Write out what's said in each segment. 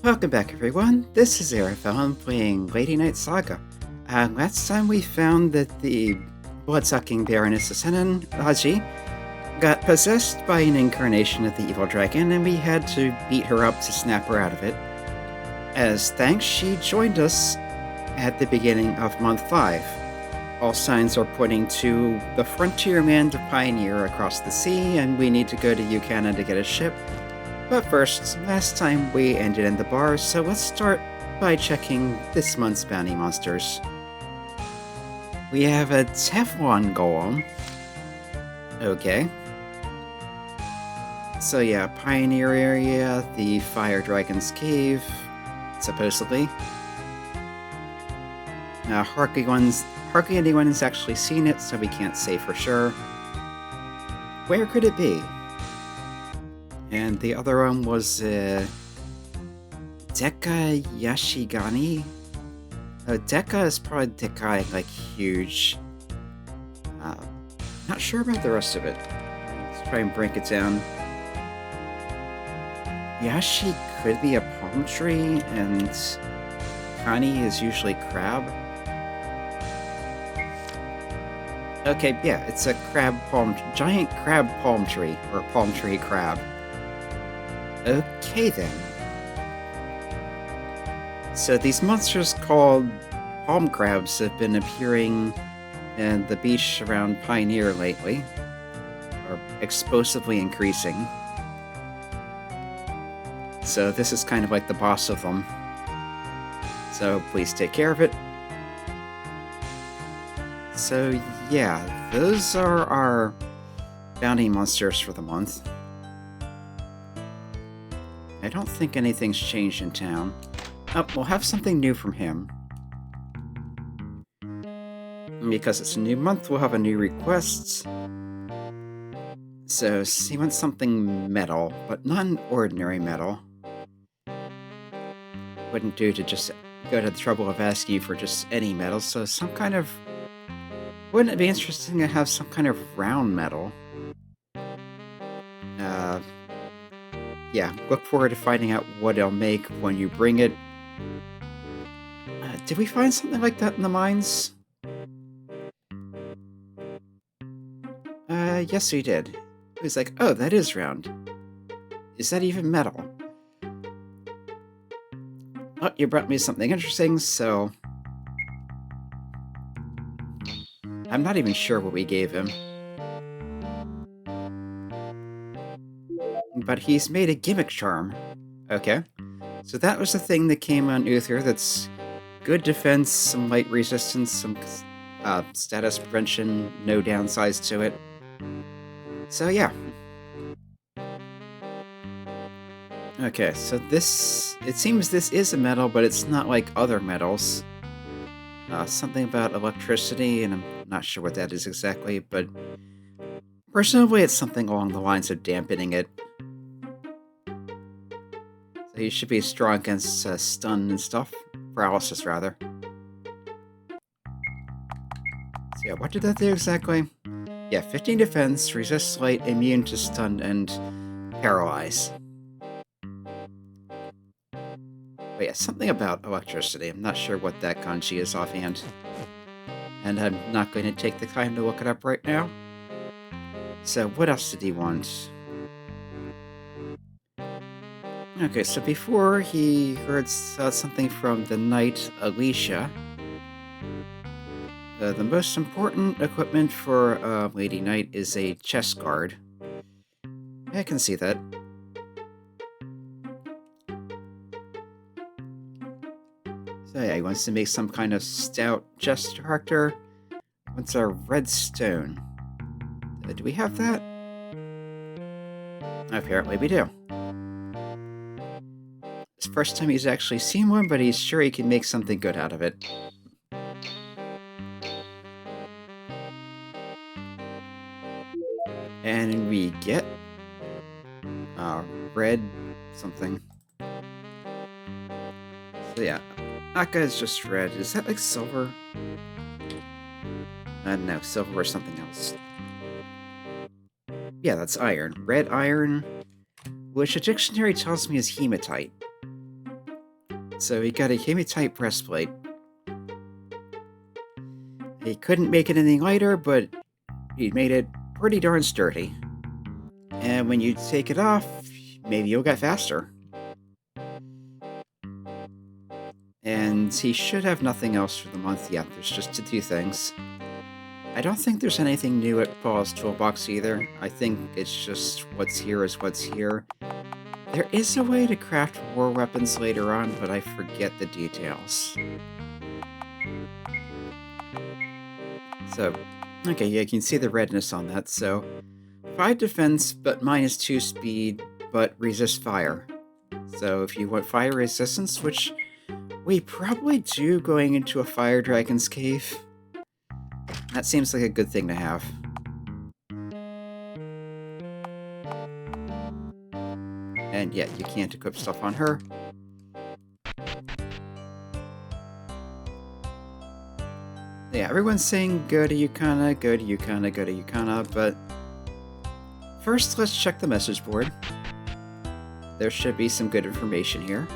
Welcome back, everyone. This is Arafel playing Lady Knight Saga. Last time we found that the blood-sucking Baroness Ascenan, Haji, got possessed by an incarnation of the evil dragon, and we had to beat her up to snap her out of it. As thanks, she joined us at the beginning of month 5. All signs are pointing to the frontier land of Pioneer across the sea, and we need to go to Eucana to get a ship. But first, last time we ended in the bar, so let's start by checking this month's bounty monsters. We have a Teflon Golem. Okay. So yeah, Pioneer area, the Fire Dragon's Cave, supposedly. Hardly anyone's actually seen it, so we can't say for sure. Where could it be? And the other one was Deka Yashigani. Deka is probably Dekai, like huge. Not sure about the rest of it. Let's try and break it down. Yashi could be a palm tree, and Kani is usually crab. Okay, yeah, it's a giant crab palm tree, or palm tree crab. Okay then. So these monsters called palm crabs have been appearing in the beach around Pioneer lately, or explosively increasing. So this is kind of like the boss of them. So please take care of it. So yeah, those are our bounty monsters for the month. I don't think anything's changed in town. Oh, we'll have something new from him. Because it's a new month, we'll have a new request. So, he wants something metal, but not an ordinary metal. Wouldn't do to just go to the trouble of asking you for just any metal, so some kind of... Wouldn't it be interesting to have some kind of round metal? Yeah, look forward to finding out what it'll make when you bring it. Did we find something like that in the mines? Yes we did. It was like, oh, that is round. Is that even metal? Oh, you brought me something interesting, so... I'm not even sure what we gave him. But he's made a gimmick charm. Okay. So that was the thing that came on Uther that's good defense, some light resistance, some status prevention, no downsides to it. So yeah. Okay, so this... It seems this is a metal, but it's not like other metals. Something about electricity, and I'm not sure what that is exactly, but... Presumably it's something along the lines of dampening it. So he should be strong against stun and stuff. Paralysis, rather. So yeah, what did that do exactly? Yeah, 15 defense, resist light, immune to stun, and paralyze. But yeah, something about electricity. I'm not sure what that kanji is offhand. And I'm not going to take the time to look it up right now. So what else did he want? Okay, so before he heard something from the knight Alicia. The most important equipment for Lady Knight is a chest guard. I can see that. So yeah, he wants to make some kind of stout chest director. What's our red stone? Do we have that? Apparently we do. It's the first time he's actually seen one, but he's sure he can make something good out of it. And we get red something. So yeah, Aka is just red. Is that like silver? No, silver or something else. Yeah, that's iron. Red iron, which a dictionary tells me is hematite. So he got a hematite breastplate. He couldn't make it any lighter, but he made it pretty darn sturdy. And when you take it off, maybe you'll get faster. And he should have nothing else for the month yet. There's just the two things. I don't think there's anything new at Paul's toolbox either. I think it's just what's here is what's here. There is a way to craft war weapons later on, but I forget the details. So, okay, yeah, you can see the redness on that. So, 5 defense, but -2 speed, but resist fire. So if you want fire resistance, which we probably do going into a fire dragon's cave, that seems like a good thing to have. And yeah, you can't equip stuff on her. Yeah, everyone's saying go to Eucana, go to Eucana, go to Eucana, but first let's check the message board. There should be some good information here.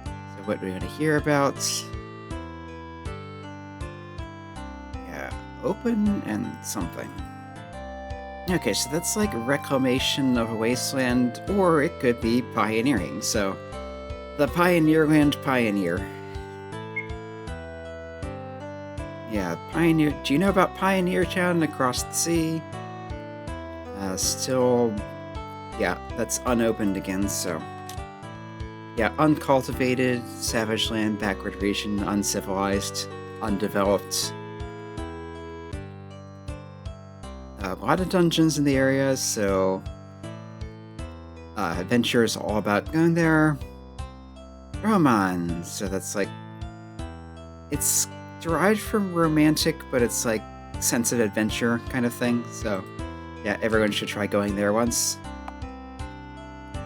So what do we want to hear about? Yeah, open and something. Okay, so that's like reclamation of a wasteland, or it could be pioneering. So, the Pioneerland Pioneer. Yeah, Pioneer. Do you know about Pioneer Town across the sea? Still, yeah, that's unopened again, so. Yeah, uncultivated, savage land, backward region, uncivilized, undeveloped. A lot of dungeons in the area, so adventure is all about going there. Roman, so that's like, it's derived from romantic, but it's like sense of adventure kind of thing. So yeah, everyone should try going there once.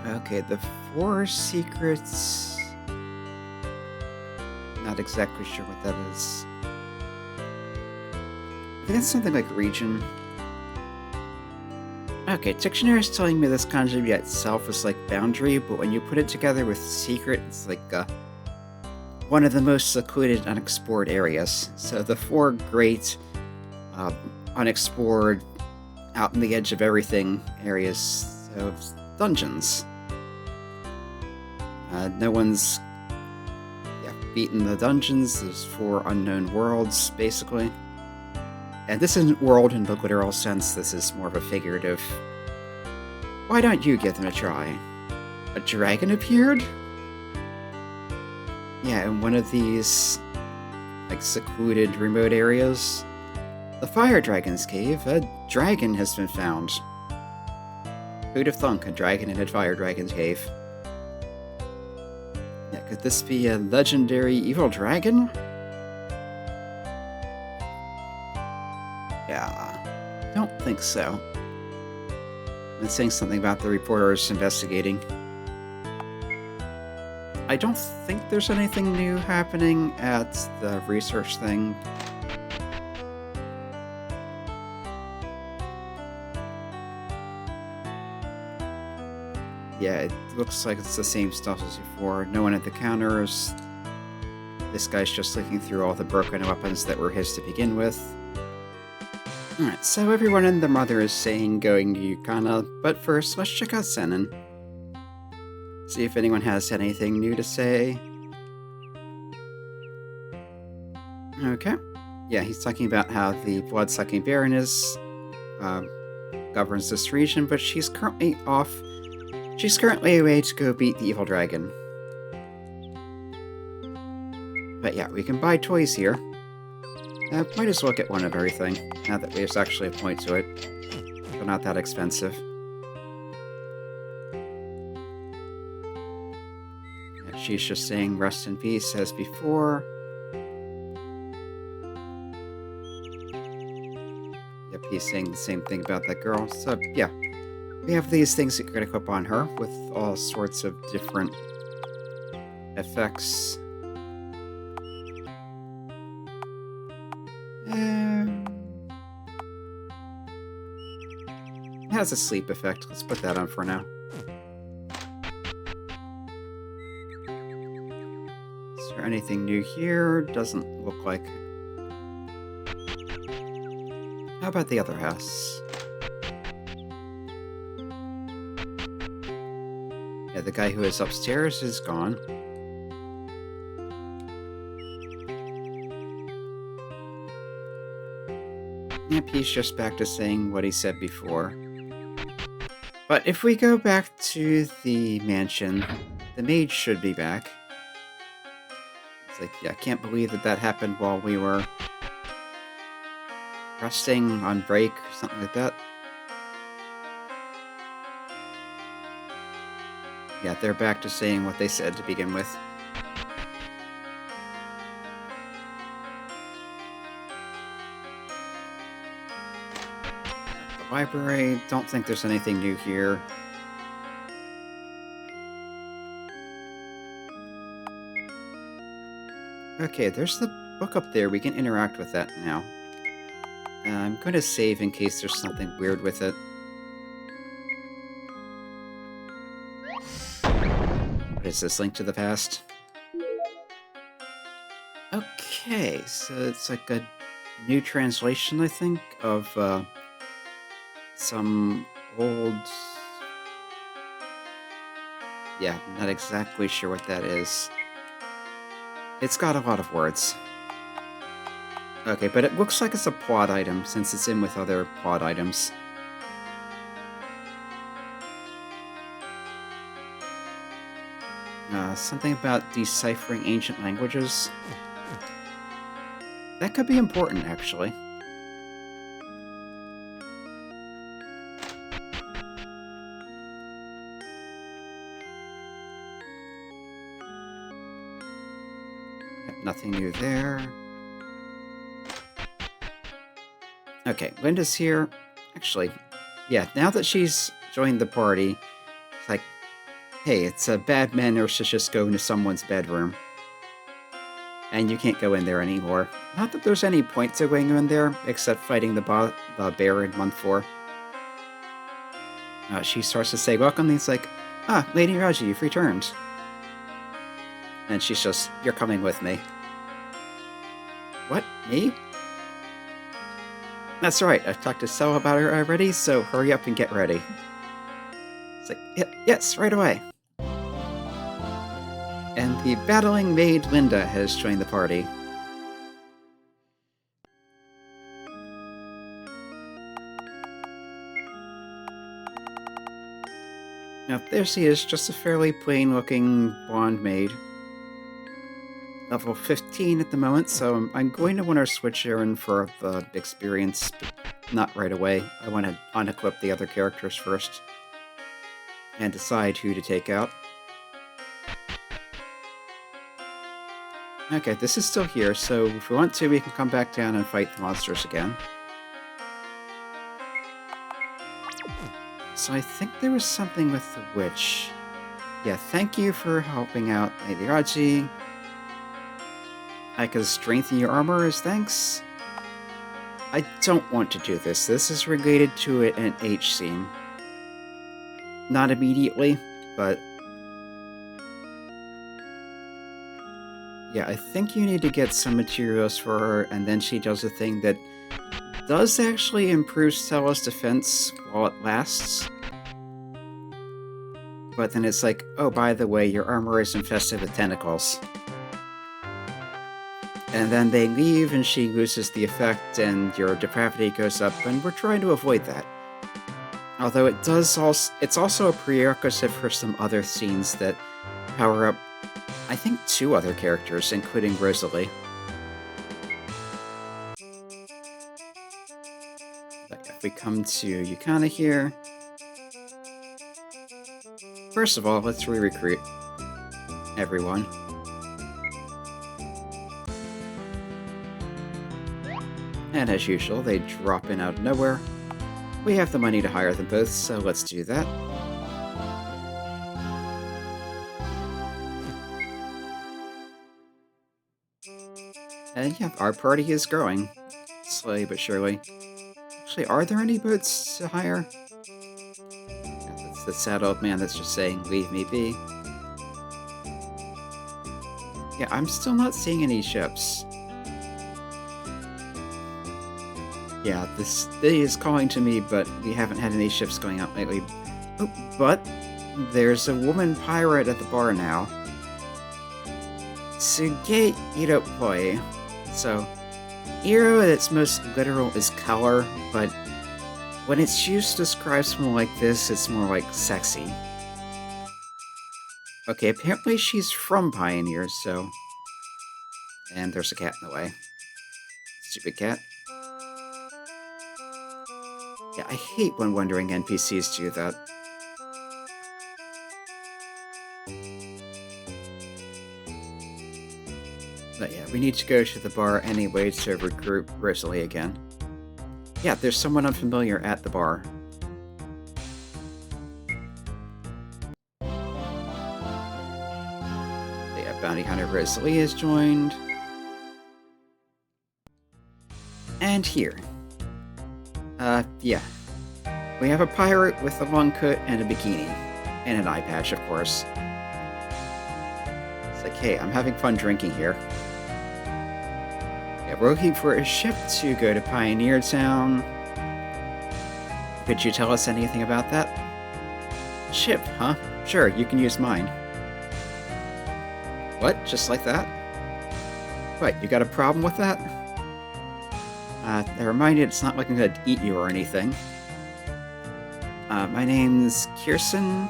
Okay, the 4 secrets. Not exactly sure what that is. I think it's something like region. Okay, dictionary is telling me this kanji itself is like boundary, but when you put it together with secret, it's like one of the most secluded, unexplored areas. So the 4 great, unexplored, out on the edge of everything areas of dungeons. No one's beaten the dungeons. There's 4 unknown worlds, basically. And this isn't world in the literal sense, this is more of a figurative. Why don't you give them a try? A dragon appeared? Yeah, in one of these, like, secluded, remote areas. The Fire Dragon's Cave, a dragon has been found. Who'd have thunk a dragon in a Fire Dragon's Cave? Yeah, could this be a legendary evil dragon? Yeah, don't think so. It's saying something about the reporters investigating. I don't think there's anything new happening at the research thing. Yeah, it looks like it's the same stuff as before. No one at the counters. This guy's just looking through all the broken weapons that were his to begin with. Alright, so everyone and their mother is saying going to Eucana, but first, let's check out Senin. See if anyone has anything new to say. Okay. Yeah, he's talking about how the blood-sucking Baroness governs this region, but she's currently off. She's currently away to go beat the evil dragon. But yeah, we can buy toys here. Might as well get one of everything, now that there's actually a point to it. They're not that expensive. Yeah, she's just saying rest in peace as before. Yep, he's saying the same thing about that girl. So yeah, we have these things that you're going to equip on her with all sorts of different effects. It has a sleep effect. Let's put that on for now. Is there anything new here? Doesn't look like. How about the other house? Yeah, the guy who is upstairs is gone. Yep, he's just back to saying what he said before. But if we go back to the mansion, the maid should be back. It's like, yeah, I can't believe that happened while we were resting on break or something like that. Yeah, they're back to saying what they said to begin with. The library, don't think there's anything new here. Okay, there's the book up there. We can interact with that now. I'm going to save in case there's something weird with it. What is this, Link to the Past? Okay, so it's like a new translation, I think, of some old... Yeah, I'm not exactly sure what that is. It's got a lot of words. Okay, but it looks like it's a plot item, since it's in with other plot items. Something about deciphering ancient languages. That could be important, actually. Yep, nothing new there. Okay, Linda's here. Actually, yeah, now that she's joined the party, it's like, hey, it's a bad manners to just go into someone's bedroom. And you can't go in there anymore. Not that there's any point to going in there, except fighting the bear in month 4. She starts to say welcome, and he's like, ah, Lady Raji, you've returned. And she's just, you're coming with me. What? Me? That's right, I've talked to Stella about her already, so hurry up and get ready. It's like, yes, right away. And the battling maid Linda has joined the party. Now, there she is, just a fairly plain-looking blonde maid. Level 15 at the moment, so I'm going to want to switch her in for the experience, but not right away. I want to unequip the other characters first and decide who to take out. Okay, this is still here, so if we want to, we can come back down and fight the monsters again. So I think there was something with the witch. Yeah, thank you for helping out Lady Raji. I could strengthen your armor as thanks. I don't want to do this. This is related to an H scene. Not immediately, but... yeah, I think you need to get some materials for her, and then she does a thing that does actually improve Stella's defense while it lasts. But then it's like, oh, by the way, your armor is infested with tentacles. And then they leave and she loses the effect and your depravity goes up, and we're trying to avoid that. Although it's also a prerequisite for some other scenes that power up, I think, 2 other characters, including Rosalie. But if we come to Eucana here... First of all, let's re-recruit everyone. And as usual, they drop in out of nowhere. We have the money to hire them both, so let's do that. And yeah, our party is growing. Slowly but surely. Actually, are there any boats to hire? Yeah, that's the sad old man that's just saying, leave me be. Yeah, I'm still not seeing any ships. Yeah, this day is calling to me, but we haven't had any ships going out lately. Oh, but there's a woman pirate at the bar now. Suge Iropoi. So, Iro at its most literal is color, but when it's used to describe someone like this, it's more like sexy. Okay, apparently she's from Pioneer, so... And there's a cat in the way. Stupid cat. Yeah, I hate when wandering NPCs do that. But yeah, we need to go to the bar anyway to recruit Rosalie again. Yeah, there's someone unfamiliar at the bar. Yeah, Bounty Hunter Rosalie has joined. And here. Yeah. We have a pirate with a long coat and a bikini. And an eye patch, of course. It's like, hey, I'm having fun drinking here. Yeah, we're looking for a ship to go to Pioneer Town. Could you tell us anything about that? Ship, huh? Sure, you can use mine. What? Just like that? What, you got a problem with that? Never mind, it's not like I'm gonna eat you or anything. My name's Kirsten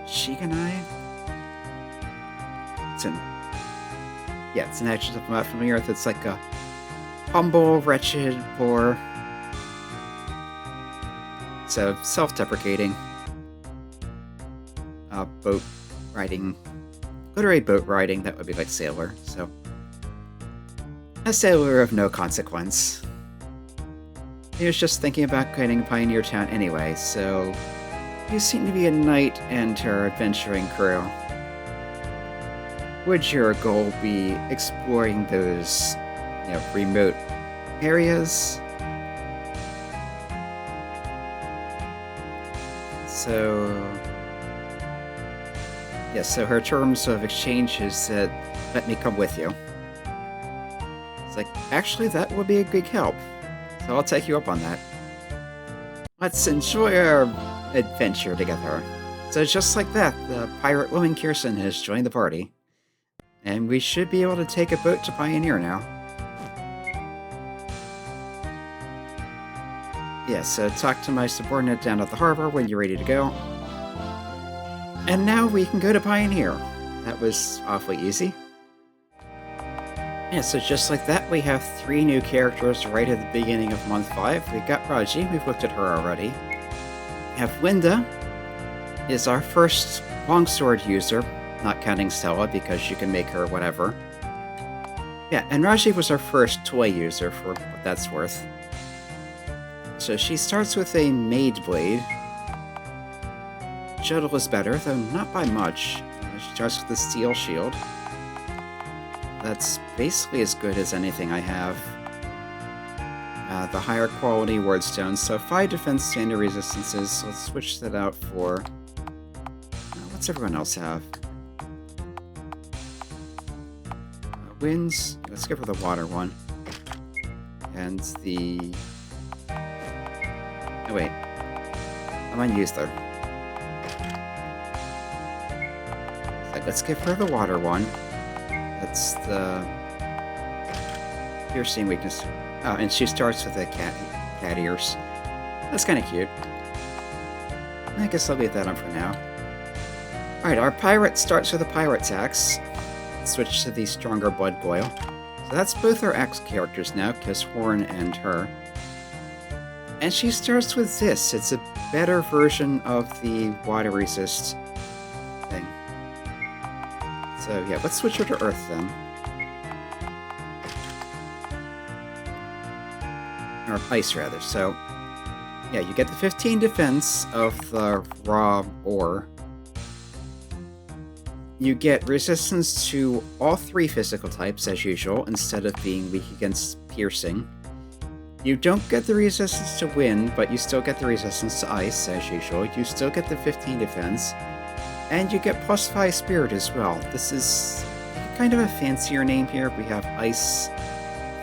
Shiganai? It's an adjective I'm not familiar with. It's like a humble, wretched, poor. So, self-deprecating. Boat riding. Literary boat riding, that would be like sailor, so. A sailor of no consequence. He was just thinking about getting Pioneer Town anyway, so you seem to be a knight and her adventuring crew. Would your goal be exploring those, remote areas? So, yeah, so her terms of exchange is that let me come with you. It's like, actually, that would be a big help. So I'll take you up on that. Let's enjoy our adventure together. So just like that, the pirate woman Kirsten has joined the party. And we should be able to take a boat to Pioneer now. Yeah, so talk to my subordinate down at the harbor when you're ready to go. And now we can go to Pioneer. That was awfully easy. Yeah, so just like that, we have 3 new characters right at the beginning of month 5. We've got Raji, we've looked at her already. We have Linda, is our first longsword user, not counting Stella because you can make her whatever. Yeah, and Raji was our first toy user for what that's worth. So she starts with a Maid Blade. Shuttle is better, though not by much. She starts with a Steel Shield. That's basically as good as anything I have. The higher quality wordstones, so 5 defense standard resistances, so let's switch that out for... what's everyone else have? Winds, let's give her the water one. And the... oh wait, I'm unused there. Let's give her the water one. That's the piercing weakness. Oh, and she starts with the cat ears. That's kind of cute. I guess I'll leave that on for now. Alright, our pirate starts with a pirate's axe. Switch to the stronger blood boil. So that's both our axe characters now, Kiss Horn and her. And she starts with this. It's a better version of the water resist thing. So yeah, let's switch her to Earth then. Or Ice, rather. So, yeah, you get the 15 defense of the raw ore. You get resistance to all 3 physical types, as usual, instead of being weak against piercing. You don't get the resistance to wind, but you still get the resistance to ice, as usual. You still get the 15 defense. And you get +5 spirit as well. This is kind of a fancier name here. We have Ice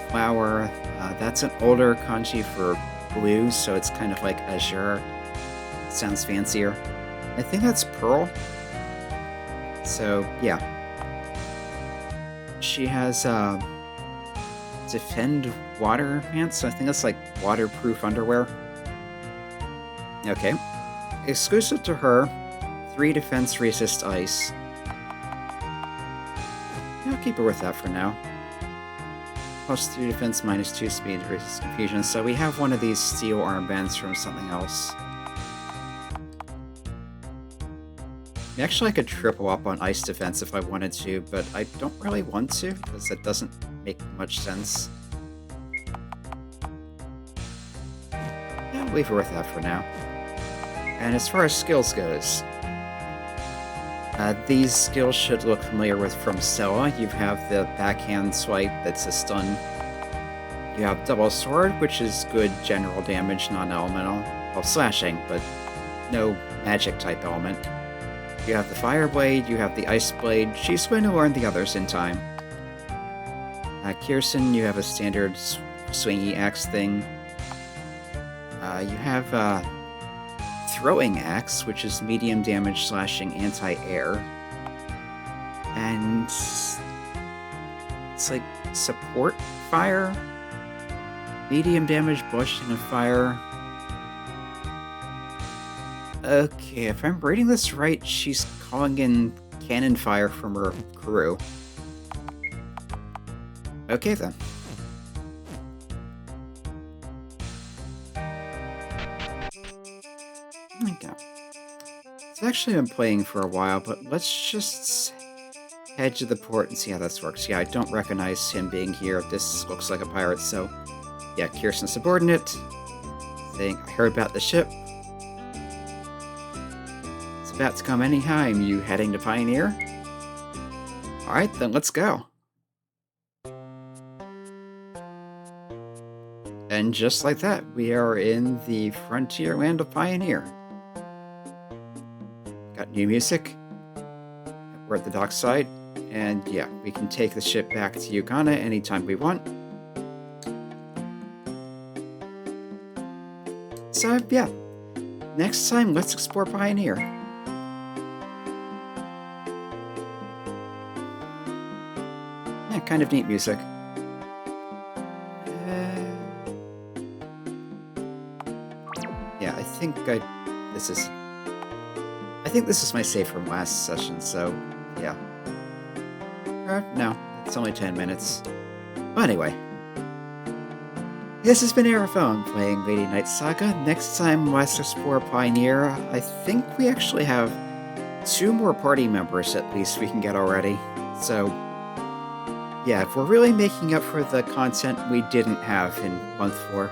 Flower. That's an older kanji for blue, so it's kind of like azure. Sounds fancier. I think that's Pearl. So, yeah. She has Defend Water Pants. So I think that's like waterproof underwear. Okay. Exclusive to her, 3 defense resist ice. I'll keep her with that for now. +3 defense, -2 speed, resist confusion. So we have one of these steel armbands from something else. Actually, I could triple up on ice defense if I wanted to, but I don't really want to, because it doesn't make much sense. Yeah, I'll leave her with that for now. And as far as skills goes, these skills should look familiar with from Stella. You have the backhand swipe that's a stun. You have double sword, which is good general damage, non-elemental. Well, slashing, but no magic type element. You have the fire blade, you have the ice blade. She's going to learn the others in time. Kirsten, you have a standard swingy axe thing. You have throwing axe, which is medium damage slashing anti-air. And it's like support fire, medium damage blushing of fire. Okay, if I'm reading this right, she's calling in cannon fire from her crew. Okay then. Okay. So I've actually been playing for a while, but let's just head to the port and see how this works. Yeah, I don't recognize him being here. This looks like a pirate, so yeah, Kirsten subordinate. Saying, I heard about the ship. It's about to come anytime. You heading to Pioneer? Alright, then let's go. And just like that, we are in the frontier land of Pioneer. Got new music. We're at the dockside. And yeah, we can take the ship back to Eucana anytime we want. So yeah, next time let's explore Pioneer. Yeah, kind of neat music. Yeah, I think this is my save from last session, so yeah. No, it's only 10 minutes. Well, anyway. This has been Aerophone playing Lady Knight Saga. Next time, let's explore Pioneer. I think we actually have 2 more party members at least we can get already. So, yeah, if we're really making up for the content we didn't have in month 4.